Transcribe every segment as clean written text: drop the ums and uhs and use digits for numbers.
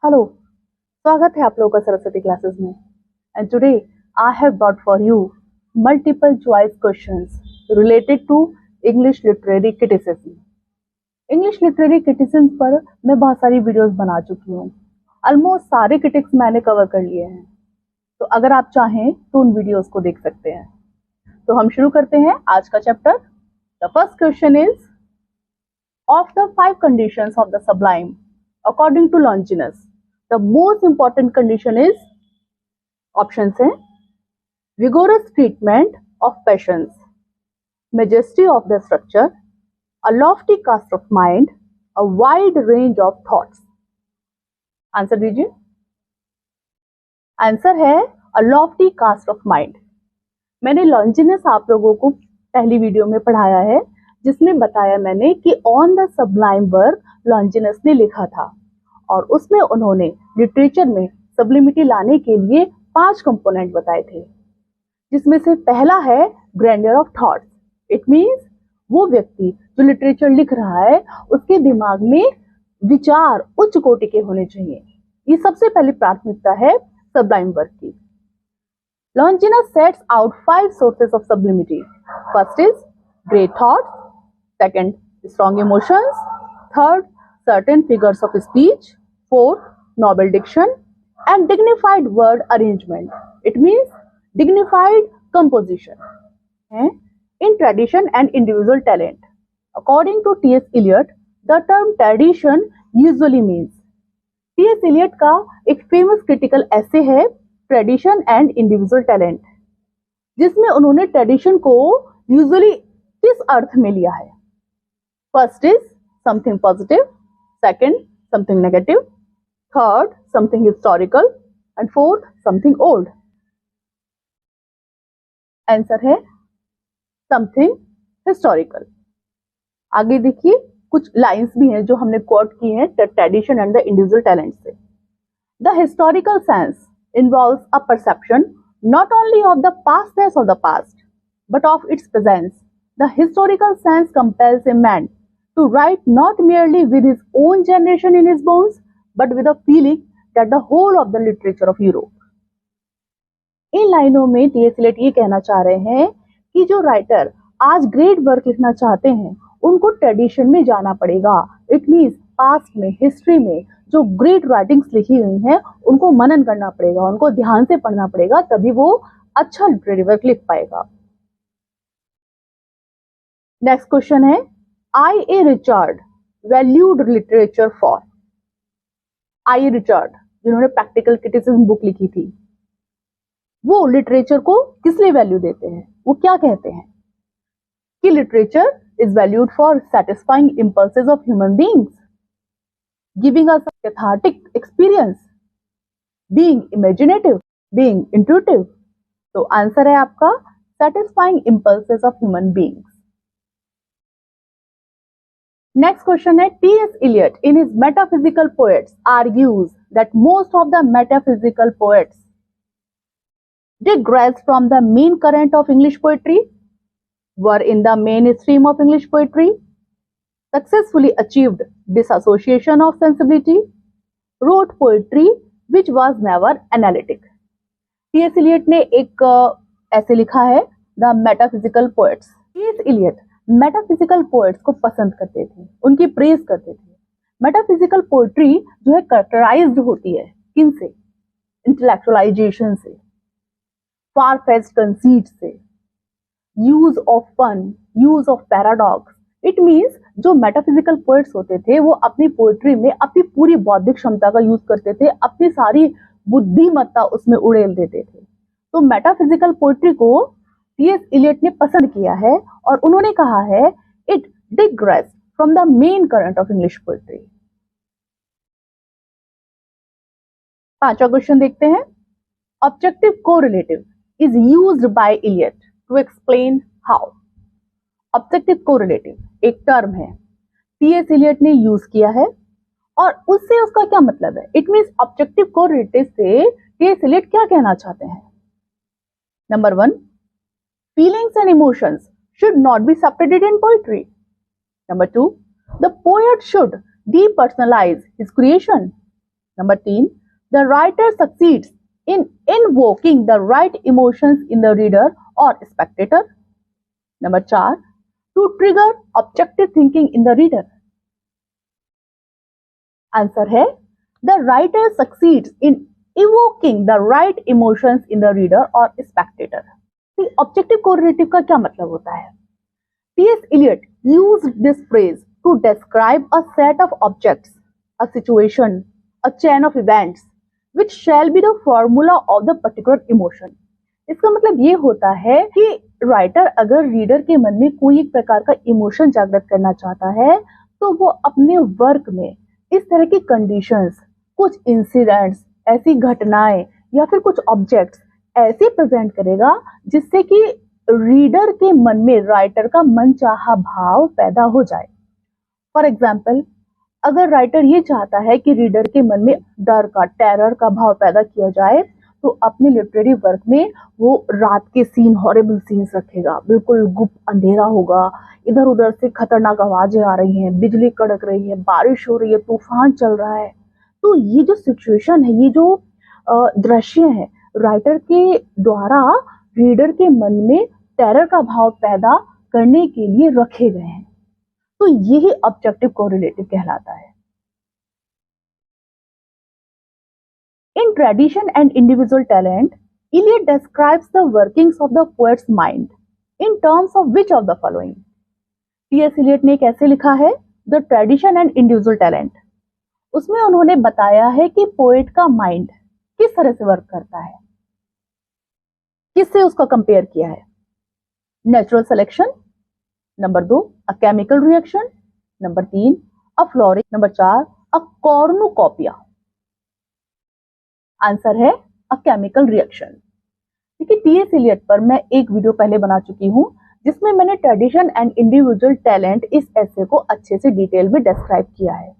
Hello, स्वागत है आप लोगों का सरस्वती क्लासेस में। And today I have brought for you multiple choice questions related to English literary criticism. English literary criticism पर मैं बहुत सारी वीडियोस बना चुकी हूँ। ऑलमोस्ट सारे क्रिटिक्स मैंने कवर कर लिए हैं, तो अगर आप चाहें तो उन वीडियोस को देख सकते हैं। तो हम शुरू करते हैं आज का chapter. The first question is, of the five conditions of the sublime, according to Longinus, the most important condition is, options हैं, vigorous treatment of passions, majesty of the structure, a lofty cast of mind, a wide range of thoughts. Answer दीजिए। Answer है a lofty cast of mind। मैंने लॉन्जिनस आप लोगों को पहली video में पढ़ाया है, जिसमें बताया मैंने कि ऑन द सबलाइम वर्क लॉन्जिनस ने लिखा था, और उसमें उन्होंने लिटरेचर में सब्लिमिटी लाने के लिए 5 कंपोनेंट बताए थे, जिसमें से पहला है grandeur of thoughts. It means वो व्यक्ति जो लिटरेचर लिख रहा है उसके दिमाग में विचार उच्च कोटि के होने चाहिए। ये सबसे पहली प्राथमिकता है सबलाइम वर्क की। Longinus sets out 5 sources of sublimity. First is great thoughts, second, strong emotions, third, certain figures of speech, fourth, noble diction, and dignified word arrangement. It means dignified composition. In tradition and individual talent. According to T.S. Eliot, the term tradition usually means. T.S. Eliot का एक famous critical ऐसे है tradition and individual talent, जिसमें उन्होंने tradition को usually किस अर्थ में लिया है। First is something positive, second something negative, third something historical and fourth something old. Answer है समथिंग हिस्टोरिकल। आगे देखिए, कुछ लाइंस भी हैं जो हमने कोट की हैं tradition and the individual talent से। The historical sense involves a perception not only of the pastness of the past, but of its presence. The historical sense compels a man to write not merely with his own generation in his bones, but with a feeling that the whole of the literature of Europe. इन लाइनों में T.S.. Elliott ये कहना चाह रहे हैं कि जो writer आज ग्रेट वर्क लिखना चाहते हैं उनको ट्रेडिशन में जाना पड़ेगा। इट मीन्स पास्ट में, हिस्ट्री में जो ग्रेट राइटिंग्स लिखी हुई हैं उनको मनन करना पड़ेगा, उनको ध्यान से पढ़ना पड़ेगा, तभी वो अच्छा लिटरेरी वर्क लिख पाएगा। नेक्स्ट क्वेश्चन है, IA. Richard valued literature for. IA. Richard जिन्होंने प्रैक्टिकल क्रिटिसिज्म बुक लिखी थी, वो लिटरेचर को किस लिए वैल्यू देते हैं? वो क्या कहते हैं कि literature is valued for satisfying impulses of human beings, giving us a cathartic experience, being imaginative, being intuitive. तो आंसर है आपका satisfying impulses of human beings. Next question है, T.S. Eliot in his metaphysical poets argues that most of the metaphysical poets digressed from the main current of English poetry, were in the mainstream of English poetry, successfully achieved disassociation of sensibility, wrote poetry which was never analytic. T.S. Eliot ने एक ऐसे लिखा है, the metaphysical poets. T.S. Eliot metaphysical poets को पसंद करते थे, उनकी प्रेज करते थे। मेटाफिजिकल पोएट्री जो है कैरेक्टराइज्ड होती है किन से? इंटेलेक्चुअलाइजेशन से, फार फेच्ड कंसीट से, use of fun, use of paradox. It means जो मेटाफिजिकल पोएट्स होते थे वो अपनी पोएट्री में अपनी पूरी बौद्धिक क्षमता का यूज करते थे, अपनी सारी बुद्धिमत्ता उसमें उड़ेल देते थे। तो मेटाफिजिकल पोएट्री को टी.एस. एलियट ने पसंद किया है और उन्होंने कहा है it digress from the main current of English poetry. पांचवा क्वेश्चन देखते हैं, objective correlative is used by Eliot to explain how. Objective correlative एक टर्म है, टी.एस. एलियट ने यूज किया है, और उससे उसका क्या मतलब है? इट मींस ऑब्जेक्टिव कोरिलेटिव से टी.एस. एलियट क्या कहना चाहते हैं? Number 1, feelings and emotions should not be separated in poetry. Number 2, the poet should depersonalize his creation. Number 3, the writer succeeds in invoking the right emotions in the reader और spectator. Number 4, to trigger objective thinking in the reader. Answer है the writer succeeds in evoking the right emotions in the reader और spectator. Objective correlative का क्या मतलब होता है? T.S. Eliot used this phrase to describe a set of objects, a situation, a chain of events, which shall be the formula of the particular emotion. इसका मतलब ये होता है कि राइटर अगर रीडर के मन में कोई एक प्रकार का इमोशन जागृत करना चाहता है तो वो अपने वर्क में इस तरह की कंडीशंस, कुछ इंसिडेंट्स, ऐसी घटनाएं या फिर कुछ ऑब्जेक्ट्स ऐसे प्रेजेंट करेगा जिससे कि रीडर के मन में राइटर का मनचाहा भाव पैदा हो जाए। फॉर एग्जाम्पल, अगर राइटर ये चाहता है कि रीडर के मन में डर का, टेरर का भाव पैदा किया जाए तो अपने लिटरेरी वर्क में वो रात के सीन, हॉरिबल सीन्स रखेगा। बिल्कुल गुप्त अंधेरा होगा, इधर उधर से खतरनाक आवाजें आ रही हैं, बिजली कड़क रही है, बारिश हो रही है, तूफान चल रहा है। तो ये जो सिचुएशन है, ये जो दृश्य है, राइटर के द्वारा रीडर के मन में टेरर का भाव पैदा करने के लिए रखे गए हैं। तो यही ऑब्जेक्टिव कोरिलेटिव कहलाता है। In tradition and individual talent, Eliot describes the workings of the poet's mind in terms of which of the following? T.S. Eliot ने कैसे लिखा है The Tradition and Individual Talent? उसमें उन्होंने बताया है कि पोएट का माइंड किस तरह से वर्क करता है, किससे उसका कंपेयर किया है। Natural selection, number 2 a chemical reaction, number 3 a flooring, number 4 a cornucopia. Answer है अ केमिकल रिएक्शन। देखिए, टीएस एलियट पर मैं एक वीडियो पहले बना चुकी हूं जिसमें मैंने ट्रेडिशन एंड इंडिविजुअल टैलेंट इस ऐसे को अच्छे से डिटेल में डिस्क्राइब किया है।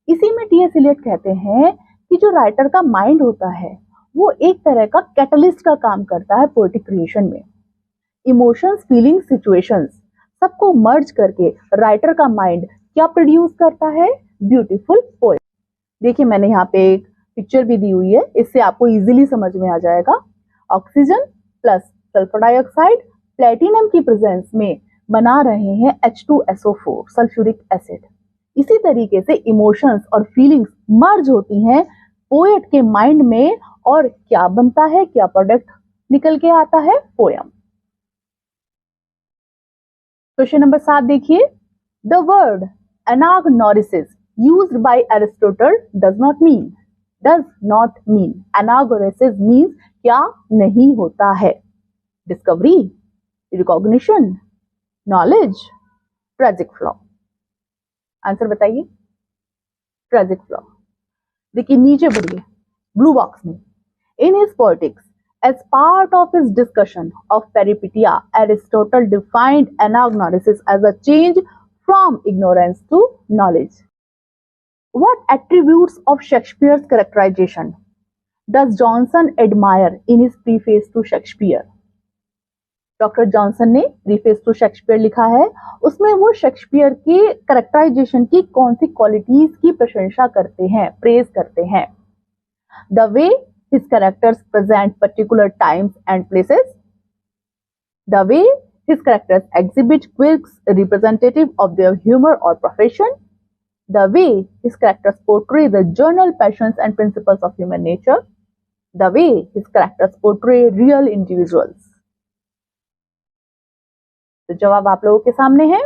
इसी में टीएस एलियट कहते हैं कि जो राइटर का माइंड होता है वो एक तरह का कैटलिस्ट का काम करता है पोएटिक क्रिएशन में। इमोशंस, फीलिंग्स, सिचुएशंस सबको मर्ज करके राइटर का माइंड क्या प्रोड्यूस करता है? Beautiful poem. देखिए, मैंने यहाँ पे एक पिक्चर भी दी हुई है, इससे आपको इजीली समझ में आ जाएगा। Oxygen plus sulphur dioxide platinum की प्रेजेंस में बना रहे हैं H2SO4 सल्फ्यूरिक एसिड। इसी तरीके से इमोशंस और फीलिंग्स मर्ज होती हैं पोएट के माइंड में और क्या बनता है, क्या प्रोडक्ट निकल के आता है? पोयम। क्वेश्चन नंबर 7 देखिए, the word anagnorisis used by Aristotle does not mean anagnorisis means क्या नहीं होता है? Discovery, recognition, knowledge, tragic flaw. Answer बताइए। Tragic flaw. देखिए नीचे बढ़िए ब्लू बॉक्स में, in his poetics as part of his discussion of Peripeteia, Aristotle defined anagnorisis as a change from ignorance to knowledge. What attributes of Shakespeare's characterization does Johnson admire in his preface to Shakespeare? Doctor Johnson ने preface to Shakespeare लिखा है, उसमें वो Shakespeare की characterisation की कौन सी qualities की प्रशंसा करते हैं, प्रेज करते हैं? The way his characters present particular times and places, the way his characters exhibit quirks representative of their humor or profession, the way his characters portray the general passions and principles of human nature, the way his characters portray real individuals. तो जवाब आप लोगों के सामने है।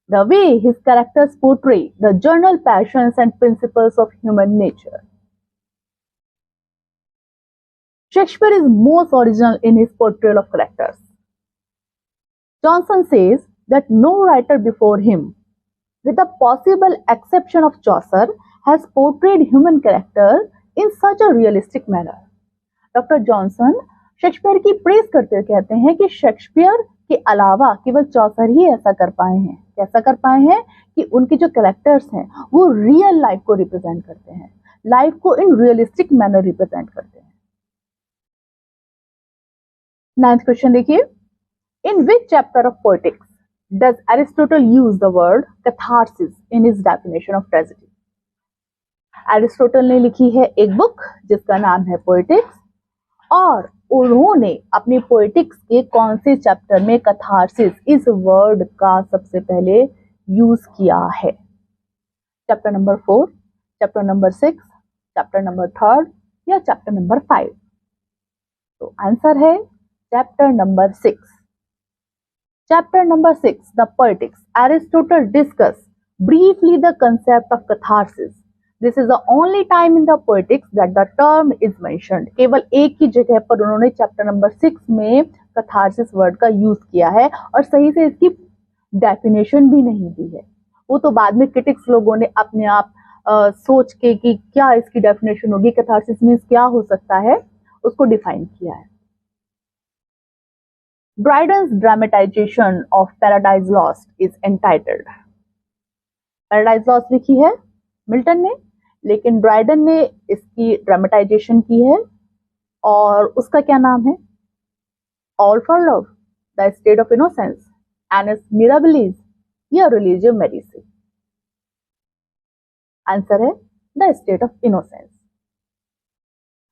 The way his characters portray the general passions and principles of human nature. Shakespeare is most original in his portrayal of characters. Johnson says that no writer before him, with the possible exception of Chaucer, has portrayed human character in such a realistic manner. Doctor Johnson Shakespeare की praise करते हुए कहते हैं कि Shakespeare के अलावा केवल चौसर ही ऐसा कर पाए हैं। कैसा कर पाए हैं कि उनके जो कैरेक्टर्स हैं वो रियल लाइफ को रिप्रेजेंट करते हैं, लाइफ को इन रियलिस्टिक मैनर रिप्रेजेंट करते हैं। 9th क्वेश्चन देखिए, in which chapter of poetics does Aristotle use the word catharsis in his definition of tragedy? Aristotle ने लिखी है एक बुक जिसका नाम है पोएटिक्स, और उन्होंने अपनी पोएटिक्स के कौन से चैप्टर में कथारसिस इस वर्ड का सबसे पहले यूज किया है? Chapter number 4, chapter number 6, chapter number 3 या चैप्टर नंबर 5? तो आंसर है chapter number 6. Chapter number 6, the Poetics. Aristotle discussed briefly the concept of catharsis. This is the only time in the Poetics that the term is mentioned. केवल एक ही जगह पर उन्होंने chapter number 6 में catharsis word का use किया है और सही से इसकी डेफिनेशन भी नहीं दी है. वो तो बाद में क्रिटिक्स लोगों ने अपने आप सोच के कि क्या इसकी डेफिनेशन होगी, catharsis मीन्स क्या हो सकता है, उसको डिफाइन किया है. Dryden's dramatization of Paradise Lost is entitled. Paradise Lost लिखी है मिल्टन ने, लेकिन ड्राइडन ने इसकी ड्रामेटाइजेशन की है और उसका क्या नाम है? All for Love, The State of Innocence, Annus Mirabilis या Religio Medici? आंसर है The State of Innocence.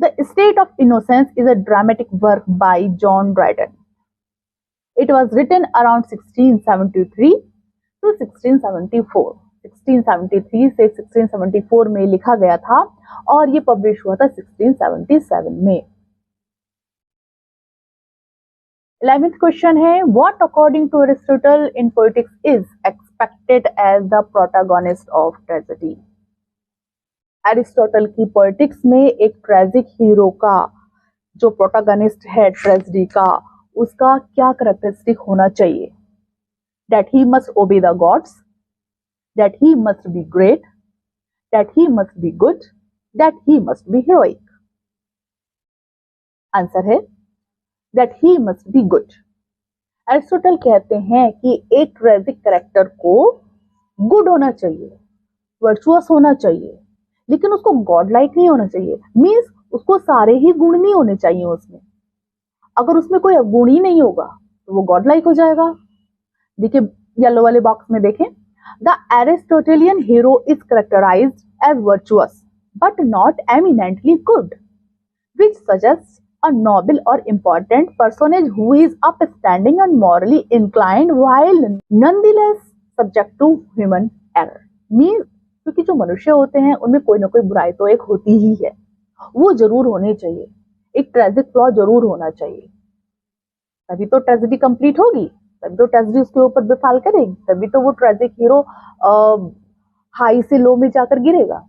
The State of Innocence is a dramatic work by John Dryden. It was written around 1673 to 1674. 1673 से 1674 में लिखा गया था और ये publish हुआ था 1677 में. 11th क्वेश्चन है, what according to Aristotle in Poetics is expected as the protagonist of tragedy? Aristotle की पोएटिक्स में एक ट्रेजिक हीरो का जो प्रोटागनिस्ट है ट्रेजेडी का, उसका क्या कैरेक्टरिस्टिक होना चाहिए? That he must obey the gods, that he must be great, that he must be good, that he must be heroic. Answer है that he must be good. Aristotle कहते हैं कि एक ट्रेजिक कैरेक्टर को good होना चाहिए, virtuous होना चाहिए, लेकिन उसको गॉड लाइक नहीं होना चाहिए. मीन्स उसको सारे ही गुण नहीं होने चाहिए उसमें. अगर उसमें कोई गुण ही नहीं होगा तो वो गॉड लाइक हो जाएगा. देखिए येलो वाले बॉक्स में देखें, the Aristotelian hero is characterised as virtuous but not eminently good, which suggests a noble or important personage who is upstanding and morally inclined while nonetheless subject to human error. Means क्योंकि जो मनुष्य होते हैं उनमें कोई ना कोई बुराई तो एक होती ही है, वो जरूर होनी चाहिए. एक ट्रेजिक फ्लॉ जरूर होना चाहिए, तभी तो ट्रेजेडी कंप्लीट होगी, तभी तो ट्रेजेडी उसके ऊपर बेफाल करेगी, तभी तो वो ट्रेजिक हीरो हाई से लो में जाकर गिरेगा.